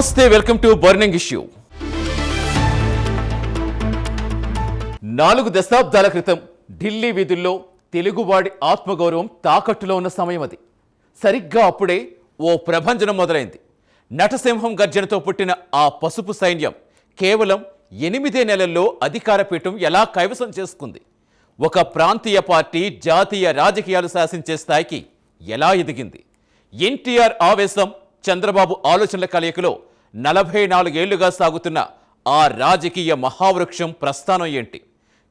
నమస్తే, welcome to burning issue. 4 దశాబ్దాల క్రితం ఢిల్లీ వీధుల్లో తెలుగువాడి ఆత్మగౌరవం తాకట్టులో ఉన్న సమయం అది. సరిగ్గా అప్పుడే ఓ ప్రభంజనం మొదలైంది. నటసింహం గర్జనతో పుట్టిన ఆ పసుపు సైన్యం కేవలం 8 నెలల్లో అధికార పీఠం ఎలా కైవసం చేసుకుంది? ఒక ప్రాంతీయ పార్టీ జాతీయ రాజకీయాలు శాసించే స్థాయికి ఎలా ఎదిగింది? ఎన్టీఆర్ ఆవేశం, చంద్రబాబు ఆలోచనల కలయికలో 44 ఏళ్లుగా సాగుతున్న ఆ రాజకీయ మహావృక్షం ప్రస్థానం ఏంటి?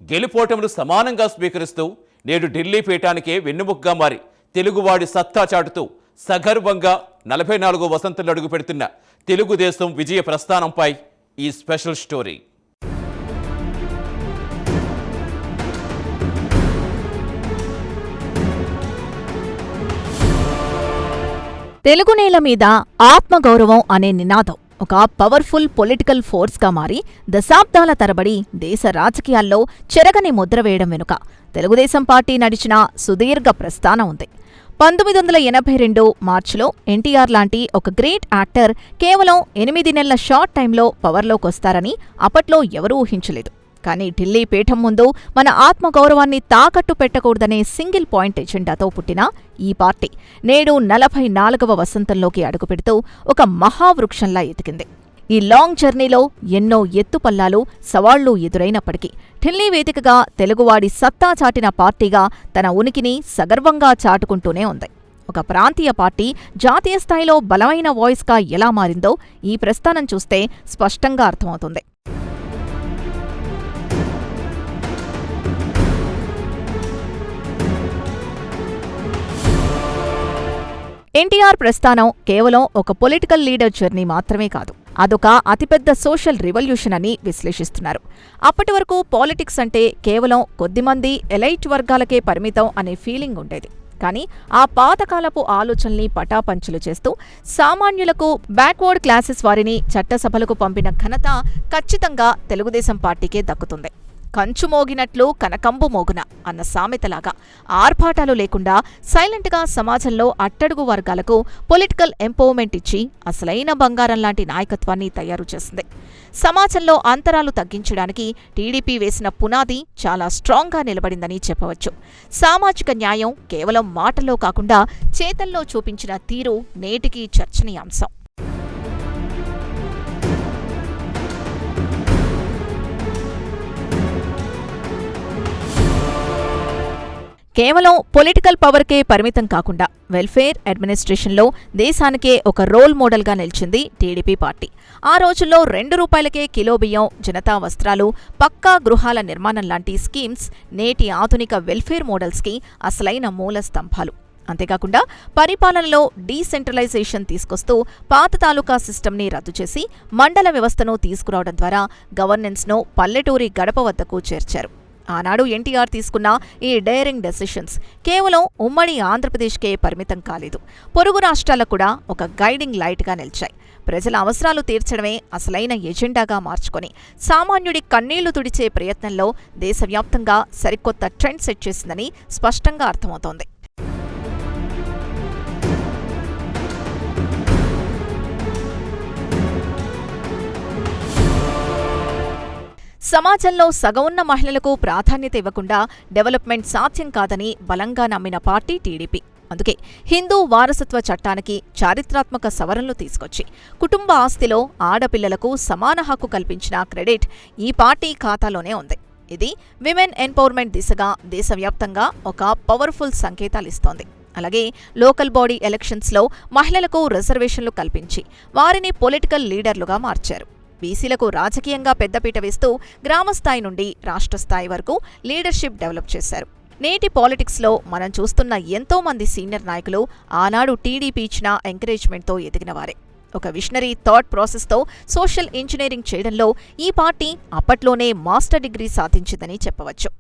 గెలుపోటములు సమానంగా స్వీకరిస్తూ నేడు ఢిల్లీ పీఠానికే వెన్నుముగ్గా మారి తెలుగువాడి సత్తా చాటుతూ సగర్వంగా 44వ వసంతంలో అడుగు పెడుతున్న తెలుగుదేశం విజయ ప్రస్థానంపై ఈ స్పెషల్ స్టోరీ. తెలుగు నేల మీద ఆత్మగౌరవం అనే నినాదం ఒక పవర్ఫుల్ పొలిటికల్ ఫోర్స్గా మారి దశాబ్దాల తరబడి దేశ రాజకీయాల్లో చెరగని ముద్ర వేయడం వెనుక తెలుగుదేశం పార్టీ నడిచిన సుదీర్ఘ ప్రస్థానం ఉంది. 1982 మార్చిలో ఎన్టీఆర్ లాంటి ఒక గ్రేట్ యాక్టర్ కేవలం 8 నెలల షార్ట్ టైంలో పవర్లోకొస్తారని అప్పట్లో ఎవరూ ఊహించలేదు. కానీ ఢిల్లీ పీఠం ముందు మన ఆత్మగౌరవాన్ని తాకట్టు పెట్టకూడదనే సింగిల్ పాయింట్ ఎజెండాతో పుట్టిన ఈ పార్టీ నేడు 44వ వసంతంలోకి అడుగుపెడుతూ ఒక మహావృక్షంలా ఎదిగింది. ఈ లాంగ్ జర్నీలో ఎన్నో ఎత్తుపల్లాలు, సవాళ్లు ఎదురైనప్పటికీ ఢిల్లీ వేదికగా తెలుగువాడి సత్తా చాటిన పార్టీగా తన ఉనికిని సగర్వంగా చాటుకుంటూనే ఉంది. ఒక ప్రాంతీయ పార్టీ జాతీయ స్థాయిలో బలమైన వాయిస్గా ఎలా మారిందో ఈ ప్రస్థానం చూస్తే స్పష్టంగా అర్థమవుతుంది. ఎన్టీఆర్ ప్రస్థానం కేవలం ఒక పొలిటికల్ లీడర్ జర్నీ మాత్రమే కాదు, అదొక అతిపెద్ద సోషల్ రివల్యూషన్ అని విశ్లేషిస్తున్నారు. అప్పటి వరకు పాలిటిక్స్ అంటే కేవలం కొద్దిమంది ఎలైట్ వర్గాలకే పరిమితం అనే ఫీలింగ్ ఉండేది. కానీ ఆ పాతకాలపు ఆలోచనల్ని పటాపంచలు చేస్తూ సామాన్యులకు, బ్యాక్వర్డ్ క్లాసెస్ వారిని చట్టసభలకు పంపిన ఘనత ఖచ్చితంగా తెలుగుదేశం పార్టీకే దక్కుతుంది. కంచు మోగినట్లు కనకంబు మోగున అన్న సామెతలాగా ఆర్భాటాలు లేకుండా సైలెంట్గా సమాజంలో అట్టడుగు వర్గాలకు పొలిటికల్ ఎంపవర్మెంట్ ఇచ్చి అసలైన బంగారం లాంటి నాయకత్వాన్ని తయారు చేసింది. సమాజంలో అంతరాలు తగ్గించడానికి టీడీపీ వేసిన పునాది చాలా స్ట్రాంగ్గా నిలబడిందని చెప్పవచ్చు. సామాజిక న్యాయం కేవలం మాటల్లో కాకుండా చేతల్లో చూపించిన తీరు నేటికీ చర్చనీయాంశం. కేవలం పొలిటికల్ పవర్కే పరిమితం కాకుండా వెల్ఫేర్ అడ్మినిస్ట్రేషన్లో దేశానికే ఒక రోల్ మోడల్గా నిలిచింది టీడీపీ పార్టీ. ఆ రోజుల్లో ₹2కే కిలో బియ్యం, జనతా వస్త్రాలు, పక్కా గృహాల నిర్మాణం లాంటి స్కీమ్స్ నేటి ఆధునిక వెల్ఫేర్ మోడల్స్కి అసలైన మూల స్తంభాలు. అంతేకాకుండా పరిపాలనలో డీసెంట్రలైజేషన్ తీసుకొస్తూ పాత తాలూకా సిస్టమ్ని రద్దు చేసి మండల వ్యవస్థను తీసుకురావడం ద్వారా గవర్నెన్స్ను పల్లెటూరి గడప వద్దకు చేర్చారు. ఆనాడు ఎన్టీఆర్ తీసుకున్న ఈ డేరింగ్ డెసిషన్స్ కేవలం ఉమ్మడి ఆంధ్రప్రదేశ్కే పరిమితం కాలేదు, పొరుగు రాష్ట్రాలకు కూడా ఒక గైడింగ్ లైట్గా నిలిచాయి. ప్రజల అవసరాలు తీర్చడమే అసలైన ఎజెండాగా మార్చుకొని సామాన్యుడి కన్నీళ్లు తుడిచే ప్రయత్నంలో దేశవ్యాప్తంగా సరికొత్త ట్రెండ్ సెట్ చేసిందని స్పష్టంగా అర్థమవుతోంది. సమాజంలో సగం ఉన్న మహిళలకు ప్రాధాన్యత ఇవ్వకుండా డెవలప్మెంట్ సాధ్యం కాదని బలంగా నమ్మిన పార్టీ టీడీపీ. అందుకే హిందూ వారసత్వ చట్టానికి చారిత్రాత్మక సవరణలు తీసుకొచ్చి కుటుంబ ఆస్తిలో ఆడపిల్లలకు సమాన హక్కు కల్పించిన క్రెడిట్ ఈ పార్టీ ఖాతాలోనే ఉంది. ఇది విమెన్ ఎంపవర్మెంట్ దిశగా దేశవ్యాప్తంగా ఒక పవర్ఫుల్ సంకేతాలిస్తోంది. అలాగే లోకల్ బాడీ ఎలక్షన్స్లో మహిళలకు రిజర్వేషన్లు కల్పించి వారిని పొలిటికల్ లీడర్లుగా మార్చారు. బీసీలకు రాజకీయంగా పెద్దపీట వేస్తూ గ్రామస్థాయి నుండి రాష్ట్ర స్థాయి వరకు లీడర్షిప్ డెవలప్ చేశారు. నేటి పాలిటిక్స్లో మనం చూస్తున్న ఎంతో మంది సీనియర్ నాయకులు ఆనాడు టీడీపీ ఇచ్చిన ఎంకరేజ్మెంట్తో ఎదిగినవారే. ఒక విషనరీ థాట్ ప్రాసెస్తో సోషల్ ఇంజనీరింగ్ చేయడంలో ఈ పార్టీ అప్పట్లోనే మాస్టర్ డిగ్రీ సాధించిందని చెప్పవచ్చు.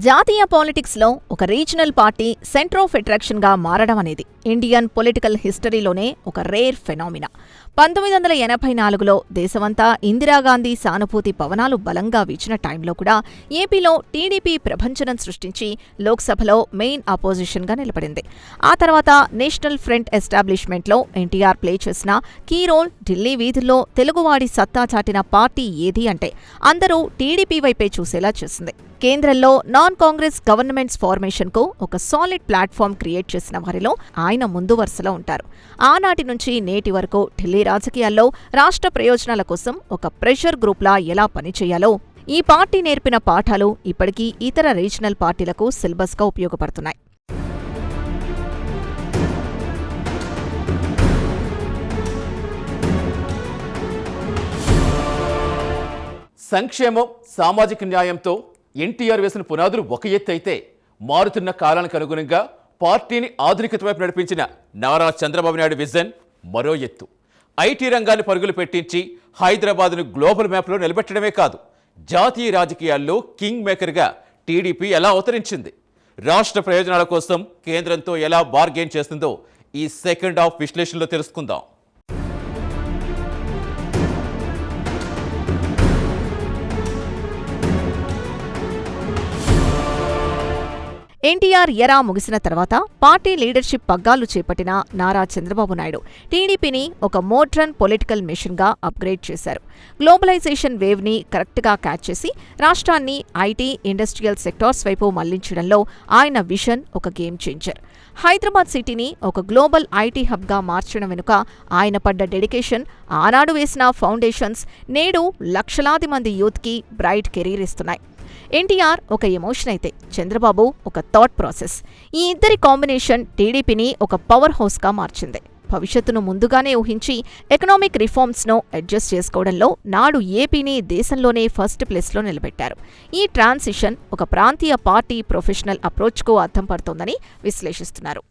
జాతీయ పాలిటిక్స్లో ఒక రీజనల్ పార్టీ సెంటర్ ఆఫ్ అట్రాక్షన్గా మారడం అనేది ఇండియన్ పొలిటికల్ హిస్టరీలోనే ఒక రేర్ ఫెనామినా. 1984లో దేశమంతా ఇందిరాగాంధీ సానుభూతి పవనాలు బలంగా వీచిన టైంలో కూడా ఏపీలో టీడీపీ ప్రభంజనం సృష్టించి లోక్సభలో మెయిన్ అపోజిషన్గా నిలబడింది. ఆ తర్వాత నేషనల్ ఫ్రంట్ ఎస్టాబ్లిష్మెంట్లో ఎన్టీఆర్ ప్లే చేసిన కీ రోల్ ఢిల్లీ వీధుల్లో తెలుగువాడి సత్తా చాటిన పార్టీ ఏది అంటే అందరూ టీడీపీ వైపే చూసేలా చేసింది. కేంద్రంలో నాన్ కాంగ్రెస్ గవర్నమెంట్స్ ఫార్మేషన్కు ఒక సాలిడ్ ప్లాట్ఫామ్ క్రియేట్ చేసిన వారిలో ఆయన ముందు వరుసలో ఉంటారు. ఆనాటి నుంచి నేటి వరకు ఢిల్లీ రాజకీయాల్లో రాష్ట్ర ప్రయోజనాల కోసం ఒక ప్రెషర్ గ్రూప్లా ఎలా పనిచేయాలో ఈ పార్టీ నేర్పిన పాఠాలు ఇప్పటికీ ఇతర రీజనల్ పార్టీలకు సిలబస్గా ఉపయోగపడుతున్నాయి. సంక్షేమం, సామాజిక న్యాయంతో ఎన్టీఆర్ వేసిన పునాదులు ఒక ఎత్తు అయితే, మారుతున్న కాలానికి అనుగుణంగా పార్టీని ఆధునికత వైపు నడిపించిన నారా చంద్రబాబు నాయుడు విజన్ మరో ఎత్తు. ఐటీ రంగాన్ని పరుగులు పెట్టించి హైదరాబాద్ను గ్లోబల్ మ్యాప్లో నిలబెట్టడమే కాదు, జాతీయ రాజకీయాల్లో కింగ్ మేకర్గా టీడీపీ ఎలా అవతరించింది, రాష్ట్ర ప్రయోజనాల కోసం కేంద్రంతో ఎలా బార్గెయిన్ చేస్తుందో ఈ సెకండ్ హాఫ్ విశ్లేషణలో తెలుసుకుందాం. ఎన్టీఆర్ ఎరా ముగిసిన తర్వాత పార్టీ లీడర్షిప్ పగ్గాలు చేపట్టిన నారా చంద్రబాబు నాయుడు టీడీపీని ఒక మోడ్రన్ పొలిటికల్ మిషన్గా అప్గ్రేడ్ చేశారు. గ్లోబలైజేషన్ వేవ్ని కరెక్ట్గా క్యాచ్ చేసి రాష్ట్రాన్ని ఐటీ, ఇండస్ట్రియల్ సెక్టార్స్ వైపు మళ్లించడంలో ఆయన విజన్ ఒక గేమ్ చేంజర్. హైదరాబాద్ సిటీని ఒక గ్లోబల్ ఐటీ హబ్గా మార్చడం వెనుక ఆయన పడ్డ డెడికేషన్, ఆనాడు వేసిన ఫౌండేషన్స్ నేడు లక్షలాది మంది యూత్కి బ్రైట్ కెరీర్ ఇస్తున్నాయి. ఎన్టీఆర్ ఒక ఎమోషన్ అయితే చంద్రబాబు ఒక థాట్ ప్రాసెస్. ఈ ఇద్దరి కాంబినేషన్ టీడీపీని ఒక పవర్ హౌస్గా మార్చింది. భవిష్యత్తును ముందుగానే ఊహించి ఎకనామిక్ రిఫార్మ్స్ను అడ్జస్ట్ చేసుకోవడంలో నాడు ఏపీని దేశంలోనే ఫస్ట్ ప్లేస్లో నిలబెట్టారు. ఈ ట్రాన్సిషన్ ఒక ప్రాంతీయ పార్టీ ప్రొఫెషనల్ అప్రోచ్కు అర్థం పడుతోందని విశ్లేషిస్తున్నారు.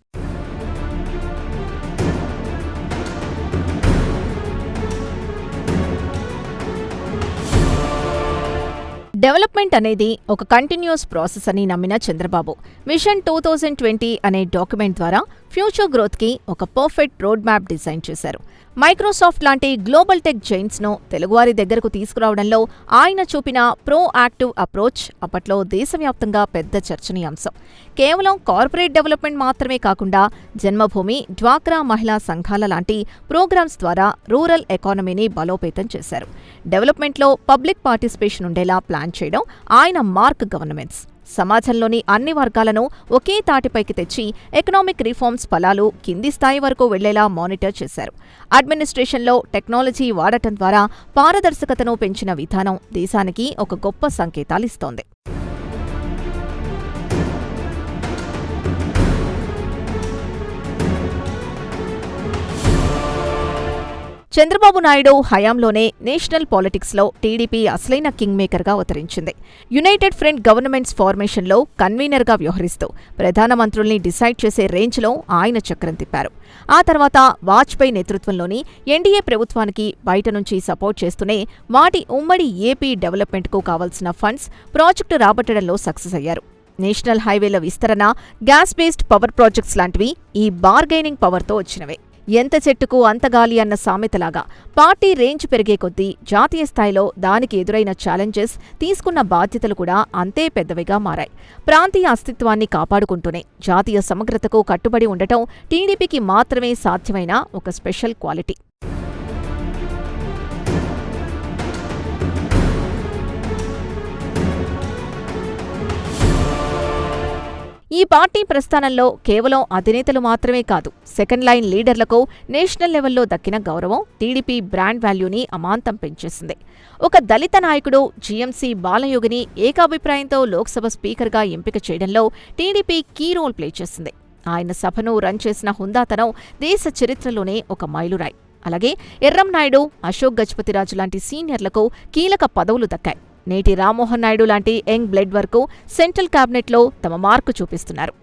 డెవలప్మెంట్ అనేది ఒక కంటిన్యూస్ ప్రాసెస్ అని నమ్మిన చంద్రబాబు విజన్ 2020 అనే డాక్యుమెంట్ ద్వారా ఫ్యూచర్ గ్రోత్కి ఒక పర్ఫెక్ట్ రోడ్ మ్యాప్ డిజైన్ చేశారు. మైక్రోసాఫ్ట్ లాంటి గ్లోబల్ టెక్ జైంట్స్ను తెలుగువారి దగ్గరకు తీసుకురావడంలో ఆయన చూపిన ప్రోయాక్టివ్ అప్రోచ్ అప్పట్లో దేశవ్యాప్తంగా పెద్ద చర్చనీయాంశం. కేవలం కార్పొరేట్ డెవలప్మెంట్ మాత్రమే కాకుండా జన్మభూమి, డ్వాక్రా మహిళా సంఘాల లాంటి ప్రోగ్రామ్స్ ద్వారా రూరల్ ఎకానమీని బలోపేతం చేశారు. డెవలప్మెంట్లో పబ్లిక్ పార్టిసిపేషన్ ఉండేలా ప్లాన్ చేయడం ఆయన మార్క్ గవర్నమెంట్స్. సమాజంలోని అన్ని వర్గాలను ఒకే తాటిపైకి తెచ్చి ఎకనామిక్ రిఫార్మ్స్ ఫలాలు కింది స్థాయి వరకు వెళ్లేలా మానిటర్ చేశారు. అడ్మినిస్ట్రేషన్లో టెక్నాలజీ వాడటం ద్వారా పారదర్శకతను పెంచిన విధానం దేశానికి ఒక గొప్ప సంకేతాలిస్తోంది. చంద్రబాబు నాయుడు హయాంలోనే నేషనల్ పాలిటిక్స్లో టీడీపీ అసలైన కింగ్ మేకర్గా అవతరించింది. యునైటెడ్ ఫ్రంట్ గవర్నమెంట్స్ ఫార్మేషన్లో కన్వీనర్గా వ్యవహరిస్తూ ప్రధానమంత్రుల్ని డిసైడ్ చేసే రేంజ్లో ఆయన చక్రం తిప్పారు. ఆ తర్వాత వాజ్పేయి నేతృత్వంలోని ఎన్డీఏ ప్రభుత్వానికి బయట నుంచి సపోర్ట్ చేస్తూనే వాటి ఉమ్మడి ఏపీ డెవలప్మెంట్కు కావాల్సిన ఫండ్స్, ప్రాజెక్టు రాబట్టడంలో సక్సెస్ అయ్యారు. నేషనల్ హైవేల విస్తరణ, గ్యాస్ బేస్డ్ పవర్ ప్రాజెక్ట్స్ లాంటివి ఈ బార్గెయినింగ్ పవర్తో వచ్చినవే. ఎంత చెట్టుకు అంత గాలి అన్న సామెతలాగా పార్టీ రేంజ్ పెరిగే కొద్దీ జాతీయ స్థాయిలో దానికి ఎదురైన ఛాలెంజెస్, తీసుకున్న బాధ్యతలు కూడా అంతే పెద్దవిగా మారాయి. ప్రాంతీయ అస్తిత్వాన్ని కాపాడుకుంటూనే జాతీయ సమగ్రతకు కట్టుబడి ఉండటం టీడీపీకి మాత్రమే సాధ్యమైన ఒక స్పెషల్ క్వాలిటీ. ఈ పార్టీ ప్రస్థానంలో కేవలం అధినేతలు మాత్రమే కాదు, సెకండ్ లైన్ లీడర్లకు నేషనల్ లెవెల్లో దక్కిన గౌరవం టీడీపీ బ్రాండ్ వాల్యూని అమాంతం పెంచేసింది. ఒక దళిత నాయకుడు జీఎంసీ బాలయోగిని ఏకాభిప్రాయంతో లోక్సభ స్పీకర్గా ఎంపిక చేయడంలో టీడీపీ కీ రోల్ ప్లే చేసింది. ఆయన సభను రన్ చేసిన హుందాతనం దేశ చరిత్రలోనే ఒక మైలురాయి. అలాగే ఎర్రంనాయుడు, అశోక్ గజపతిరాజు లాంటి సీనియర్లకు కీలక పదవులు దక్కాయి. నేటి రామ్మోహన్ నాయుడు లాంటి యంగ్ బ్లడ్ వరకు సెంట్రల్ క్యాబినెట్లో తమ మార్కు చూపిస్తున్నారు.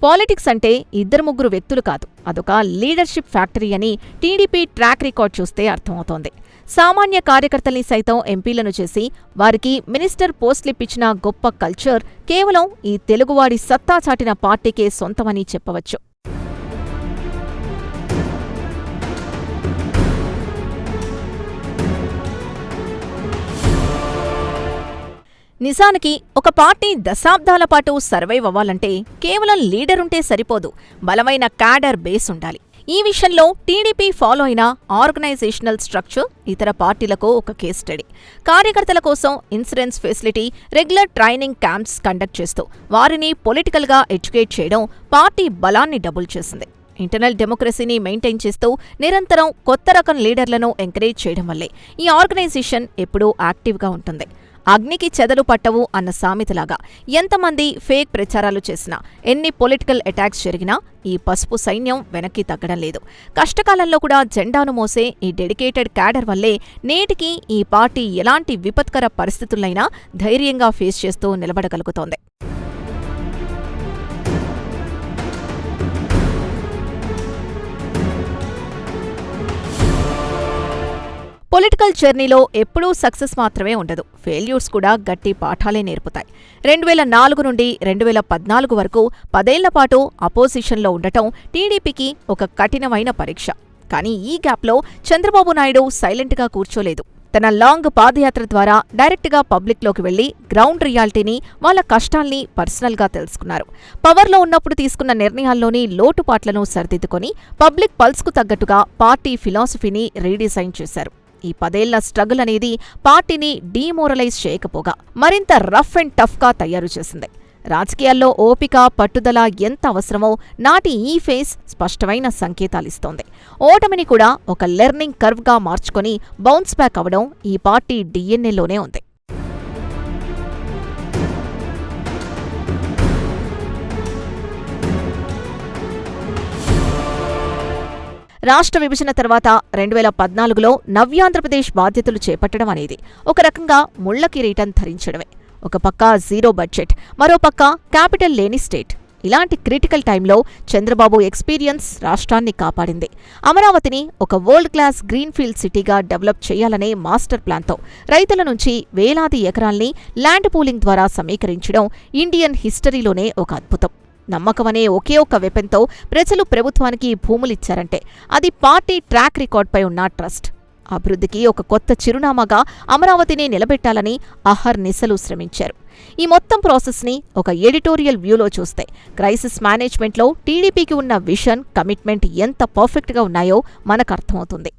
పాలిటిక్స్ అంటే ఇద్దరు ముగ్గురు వ్యక్తులు కాదు, అదొక లీడర్షిప్ ఫ్యాక్టరీ అని టీడీపీ ట్రాక్ రికార్డ్ చూస్తే అర్థమవుతోంది. సామాన్య కార్యకర్తల్ని సైతం ఎంపీలను చేసి వారికి మినిస్టర్ పోస్టులిప్పించిన గొప్ప కల్చర్ కేవలం ఈ తెలుగువాడి సత్తా చాటిన పార్టీకే సొంతమని చెప్పవచ్చు. నిజానికి ఒక పార్టీ దశాబ్దాల పాటు సర్వైవ్ అవ్వాలంటే కేవలం లీడరుంటే సరిపోదు, బలమైన క్యాడర్ బేస్ ఉండాలి. ఈ విషయంలో టీడీపీ ఫాలో అయిన ఆర్గనైజేషనల్ స్ట్రక్చర్ ఇతర పార్టీలకు ఒక కేస్ స్టడీ. కార్యకర్తల కోసం insurance facility, regular training camps conduct చేస్తూ వారిని పొలిటికల్గా ఎడ్యుకేట్ చేయడం పార్టీ బలాన్ని డబుల్ చేసింది. ఇంటర్నల్ డెమోక్రసీని మెయింటైన్ చేస్తూ నిరంతరం కొత్త రకం లీడర్లను ఎంకరేజ్ చేయడం వల్లే ఈ ఆర్గనైజేషన్ ఎప్పుడూ యాక్టివ్గా ఉంటుంది. అగ్నికి చెదలు పట్టవు అన్న సామెతలాగా ఎంతమంది ఫేక్ ప్రచారాలు చేసినా, ఎన్ని పొలిటికల్ అటాక్స్ జరిగినా ఈ పసుపు సైన్యం వెనక్కి తగ్గడం లేదు. కష్టకాలంలో కూడా జెండాను మోసే ఈ డెడికేటెడ్ క్యాడర్ వల్లే నేటికి ఈ పార్టీ ఎలాంటి విపత్కర పరిస్థితులైనా ధైర్యంగా ఫేస్ చేస్తూ నిలబడగలుగుతోంది. పొలిటికల్ జర్నీలో ఎప్పుడూ సక్సెస్ మాత్రమే ఉండదు, ఫెయిల్యూర్స్ కూడా గట్టి పాఠాలే నేర్పుతాయి. 2004 నుండి 2014 వరకు 10 ఏళ్ల పాటు అపోజిషన్లో ఉండటం టీడీపీకి ఒక కఠినమైన పరీక్ష. కానీ ఈ గ్యాప్లో చంద్రబాబు నాయుడు సైలెంట్గా కూర్చోలేదు. తన లాంగ్ పాదయాత్ర ద్వారా డైరెక్ట్గా పబ్లిక్లోకి వెళ్లి గ్రౌండ్ రియాలిటీని, వాళ్ళ కష్టాల్ని పర్సనల్గా తెలుసుకున్నారు. పవర్లో ఉన్నప్పుడు తీసుకున్న నిర్ణయాల్లోని లోటుపాట్లను సరిదిద్దుకొని పబ్లిక్ పల్స్కు తగ్గట్టుగా పార్టీ ఫిలాసఫీని రీడిజైన్ చేశారు. ఈ 10 ఏళ్ల స్ట్రగుల్ అనేది పార్టీని డీమోరలైజ్ చేయకపోగా మరింత రఫ్ అండ్ టఫ్గా తయారు చేసింది. రాజకీయాల్లో ఓపిక, పట్టుదల ఎంత అవసరమో నాటి ఈ ఫేస్ స్పష్టమైన సంకేతాలిస్తోంది. ఓటమిని కూడా ఒక లెర్నింగ్ కర్వ్గా మార్చుకొని బౌన్స్ బ్యాక్ అవడం ఈ పార్టీ డిఎన్ఏలోనే ఉంది. రాష్ట్ర విభజన తర్వాత 2014లో నవ్యాంధ్రప్రదేశ్ బాధ్యతలు చేపట్టడం అనేది ఒక రకంగా ముళ్ల కిరీటం ధరించడమే. ఒక పక్క జీరో బడ్జెట్, మరో పక్క క్యాపిటల్ లేని స్టేట్. ఇలాంటి క్రిటికల్ టైంలో చంద్రబాబు ఎక్స్పీరియన్స్ రాష్ట్రాన్ని కాపాడింది. అమరావతిని ఒక వరల్డ్ క్లాస్ గ్రీన్ఫీల్డ్ సిటీగా డెవలప్ చేయాలనే మాస్టర్ ప్లాన్తో రైతుల నుంచి వేలాది ఎకరాల్ని ల్యాండ్ పూలింగ్ ద్వారా సమీకరించడం ఇండియన్ హిస్టరీలోనే ఒక అద్భుతం. నమ్మకమనే ఒకే ఒక్క వెపన్తో ప్రజలు ప్రభుత్వానికి భూములిచ్చారంటే అది పార్టీ ట్రాక్ రికార్డ్పై ఉన్న ట్రస్ట్. అభివృద్ధికి ఒక కొత్త చిరునామాగా అమరావతిని నిలబెట్టాలని అహర్నిశలు శ్రమించారు. ఈ మొత్తం ప్రాసెస్ని ఒక ఎడిటోరియల్ వ్యూలో చూస్తే క్రైసిస్ మేనేజ్మెంట్లో టీడీపీకి ఉన్న విజన్, కమిట్మెంట్ ఎంత పర్ఫెక్ట్గా ఉన్నాయో మనకు అర్థమవుతుంది.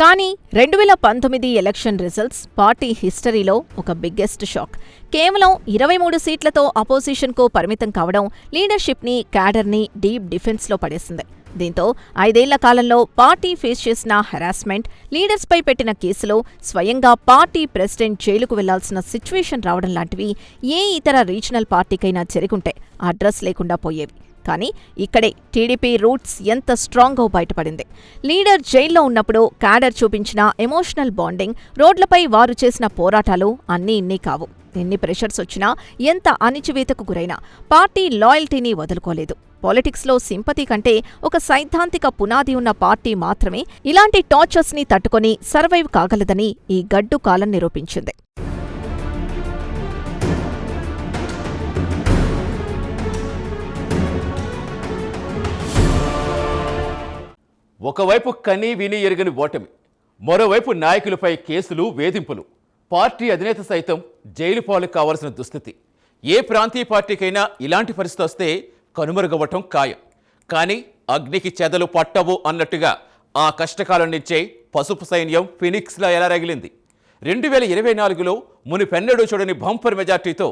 కానీ 2019 ఎలక్షన్ రిజల్ట్స్ పార్టీ హిస్టరీలో ఒక బిగ్గెస్ట్ షాక్. కేవలం 23 సీట్లతో అపోజిషన్కు పరిమితం కావడం లీడర్షిప్ని, క్యాడర్ని డీప్ డిఫెన్స్లో పడేసింది. దీంతో 5 ఏళ్ల కాలంలో పార్టీ ఫేస్ చేసిన హెరాస్మెంట్, లీడర్స్పై పెట్టిన కేసులు, స్వయంగా పార్టీ ప్రెసిడెంట్ జైలుకు వెళ్లాల్సిన సిచ్యువేషన్ రావడం లాంటివి ఏ ఇతర రీజనల్ పార్టీకైనా జరిగుంటే అడ్రస్ లేకుండా పోయేవి. కానీ ఇక్కడే టీడీపీ రూట్స్ ఎంత స్ట్రాంగ్గా బయటపడింది. లీడర్ జైల్లో ఉన్నప్పుడు క్యాడర్ చూపించిన ఎమోషనల్ బాండింగ్, రోడ్లపై వారు చేసిన పోరాటాలు అన్నీ ఇన్నీ కావు. ఎన్ని ప్రెషర్స్ వచ్చినా, ఎంత అణిచివేతకు గురైనా పార్టీ లాయల్టీని వదులుకోలేదు. పాలిటిక్స్లో సింపతి కంటే ఒక సైద్ధాంతిక పునాది ఉన్న పార్టీ మాత్రమే ఇలాంటి టార్చర్స్ని తట్టుకొని సర్వైవ్ కాగలదని ఈ గడ్డు కాలం నిరూపించింది. 'ఒకవైపు కని విని ఎరుగని ఓటమి, మరోవైపు నాయకులపై కేసులు, వేధింపులు, పార్టీ అధినేత సైతం జైలు పాలు కావాల్సిన దుస్థితి. ఏ ప్రాంతీయ పార్టీకైనా ఇలాంటి పరిస్థితి వస్తే కనుమరుగవ్వటం ఖాయం. కానీ అగ్నికి చెదలు పట్టవు అన్నట్టుగా ఆ కష్టకాలం నుంచే పసుపు సైన్యం ఫినిక్స్లా ఎలా రగిలింది. 2024లో మునిపెన్నడూ చూడని బంపర్ మెజార్టీతో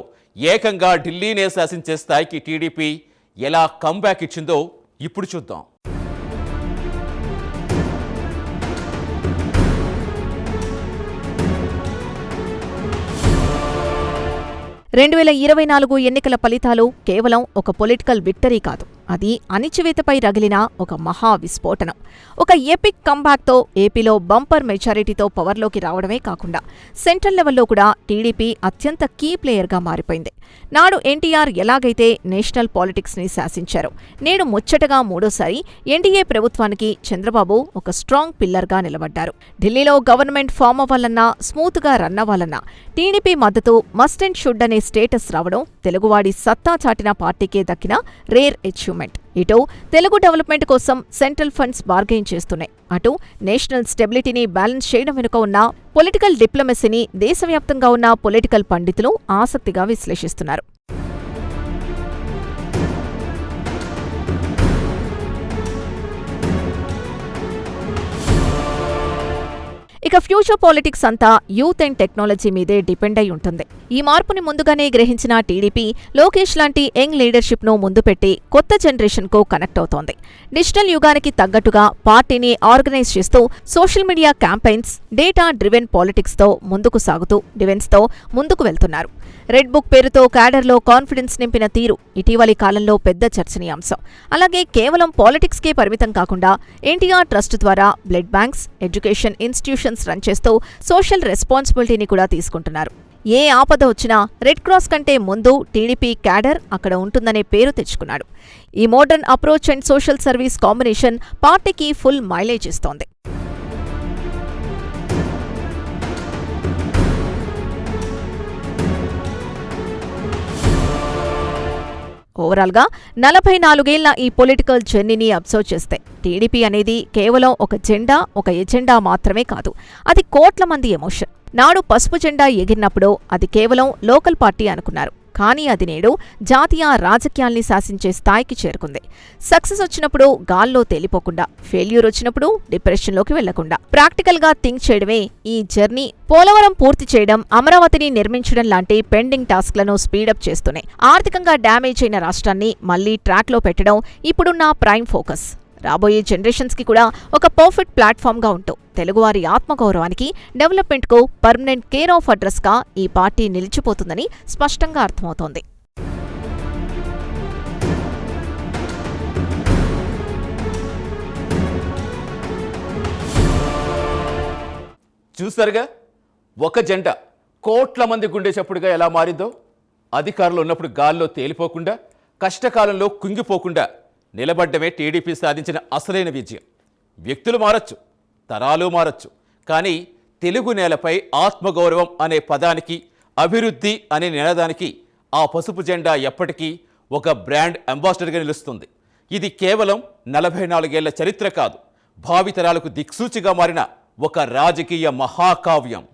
ఏకంగా ఢిల్లీనే శాసించే స్థాయికి టీడీపీ ఎలా కంబ్యాక్ ఇచ్చిందో ఇప్పుడు చూద్దాం. 2024 ఎన్నికల ఫలితాలు కేవలం ఒక పొలిటికల్ విక్టరీ కాదు, అది అణిచివేతపై రగిలిన ఒక మహా విస్ఫోటనం. ఒక ఎపిక్ కంబ్యాక్తో ఏపీలో బంపర్ మెజారిటీతో పవర్లోకి రావడమే కాకుండా సెంట్రల్ లెవెల్లో కూడా టీడీపీ అత్యంత కీ ప్లేయర్గా మారిపోయింది. నాడు ఎన్టీఆర్ ఎలాగైతే నేషనల్ పాలిటిక్స్ని శాసించారో, నేడు ముచ్చటగా మూడోసారి ఎన్డీఏ ప్రభుత్వానికి చంద్రబాబు ఒక స్ట్రాంగ్ పిల్లర్గా నిలబడ్డారు. ఢిల్లీలో గవర్నమెంట్ ఫామ్ అవ్వాలన్నా, స్మూత్గా రన్ అవ్వాలన్నా టీడీపీ మద్దతు మస్ట్ అండ్ షుడ్ అనే స్టేటస్ రావడం తెలుగువాడి సత్తా చాటిన పార్టీకే దక్కిన రేర్ అచీవ్మెంట్. ఇటు తెలుగు డెవలప్మెంట్ కోసం సెంట్రల్ ఫండ్స్ బార్గెయిన్ చేస్తున్నాయి. అటు నేషనల్ స్టెబిలిటీని బ్యాలెన్స్ చేయడం వెనుక ఉన్న పొలిటికల్ డిప్లొమసీని దేశవ్యాప్తంగా ఉన్న పొలిటికల్ పండితులు ఆసక్తిగా విశ్లేషిస్తున్నారు. ఇక ఫ్యూచర్ పాలిటిక్స్ అంతా యూత్ అండ్ టెక్నాలజీ మీదే డిపెండ్ అయి ఉంటుంది. ఈ మార్పుని ముందుగానే గ్రహించిన టీడీపీ లోకేష్ లాంటి యంగ్ లీడర్షిప్ను ముందు పెట్టి కొత్త జనరేషన్కు కనెక్ట్ అవుతోంది. డిజిటల్ యుగానికి తగ్గట్టుగా పార్టీని ఆర్గనైజ్ చేస్తూ social media campaigns, data driven పాలిటిక్స్తో ముందుకు సాగుతూ డివెన్స్తో ముందుకు వెళ్తున్నారు. రెడ్ బుక్ పేరుతో క్యాడర్లో కాన్ఫిడెన్స్ నింపిన తీరు ఇటీవలి కాలంలో పెద్ద చర్చనీయాంశం. అలాగే కేవలం పాలిటిక్స్కే పరిమితం కాకుండా ఎన్టీఆర్ ట్రస్ట్ ద్వారా blood banks, education institutions run చేస్తూ సోషల్ రెస్పాన్సిబిలిటీని కూడా తీసుకుంటున్నారు. ఏ ఆపద వచ్చినా రెడ్ క్రాస్ కంటే ముందు టీడీపీ క్యాడర్ అక్కడ ఉంటుందనే పేరు తెచ్చుకున్నాడు. ఈ modern approach and social service combination పార్టీకి ఫుల్ మైలేజ్ ఇస్తోంది. ఓవరాల్గా 44 ఏళ్ల ఈ పొలిటికల్ జర్నీని అబ్జర్వ్ చేస్తే టీడీపీ అనేది కేవలం ఒక జెండా, ఒక ఎజెండా మాత్రమే కాదు. అది కోట్ల మంది ఎమోషన్. నాడు పసుపు జెండా ఎగిరినప్పుడు అది కేవలం లోకల్ పార్టీ అనుకున్నారు. కానీ అది నేడు జాతీయ రాజకీయాల్ని శాసించే స్థాయికి చేరుకుంది. సక్సెస్ వచ్చినప్పుడు గాల్లో తేలిపోకుండా, ఫెయిల్యూర్ వచ్చినప్పుడు డిప్రెషన్లోకి వెళ్లకుండా ప్రాక్టికల్గా థింక్ చేయడమే ఈ జర్నీ. పోలవరం పూర్తి చేయడం, అమరావతిని నిర్మించడం లాంటి పెండింగ్ టాస్క్లను స్పీడప్ చేస్తున్నాయి. ఆర్థికంగా డ్యామేజ్ అయిన రాష్ట్రాన్ని మళ్లీ ట్రాక్లో పెట్టడం ఇప్పుడున్న ప్రైమ్ ఫోకస్. రాబోయే జనరేషన్స్కి కూడా ఒక పర్ఫెక్ట్ ప్లాట్ఫామ్గా ఉంటూ తెలుగువారి ఆత్మగౌరవానికి, డెవలప్మెంట్కు పర్మనెంట్ కేర్ ఆఫ్ అడ్రస్గా ఈ పార్టీ నిలిచిపోతుందని స్పష్టంగా అర్థమవుతోంది. చూసారుగా, ఒక జెండా కోట్ల మంది గుండె చప్పుడుగా ఎలా మారిందో. అధికారులు ఉన్నప్పుడు గాల్లో తేలిపోకుండా, కష్టకాలంలో కుంగిపోకుండా నిలబడ్డమే టీడీపీ సాధించిన అసలైన విజయం. వ్యక్తులు మారచ్చు, తరాలు మారచ్చు, కానీ తెలుగు నేలపై ఆత్మగౌరవం అనే పదానికి, అభివృద్ధి అనే నినాదానికి ఆ పసుపు జెండా ఎప్పటికీ ఒక బ్రాండ్ అంబాసిడర్గా నిలుస్తుంది. ఇది కేవలం 44 ఏళ్ల చరిత్ర కాదు, భావితరాలకు దిక్సూచిగా మారిన ఒక రాజకీయ మహాకావ్యం.